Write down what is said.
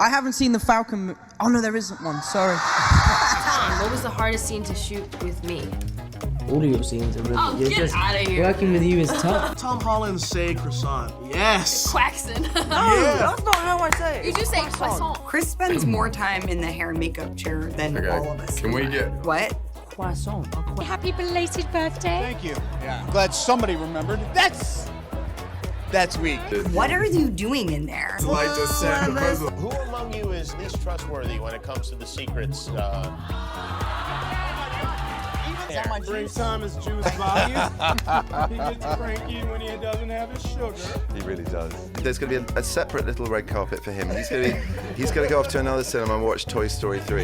I haven't seen the Falcon. Oh no, there isn't one. Sorry. Tom, what was the hardest scene to shoot with me? All of your scenes are really. Oh, get out of here. Working with you is tough. Tom Holland say croissant. Yes. Quaxon. Yeah. That's not how I say it. You just say croissant. Chris spends more time in the hair and makeup chair than all of us. Can we get What? Croissant. Happy belated birthday. Thank you. Yeah. Glad somebody remembered. That's weak. What are you doing in there? like just send the present? Who among you is least trustworthy when it comes to the secrets? Every time his juice volume, he gets cranky when he doesn't have his sugar. He really does. There's going to be a separate little red carpet for him. He's going to go off to another cinema and watch Toy Story 3.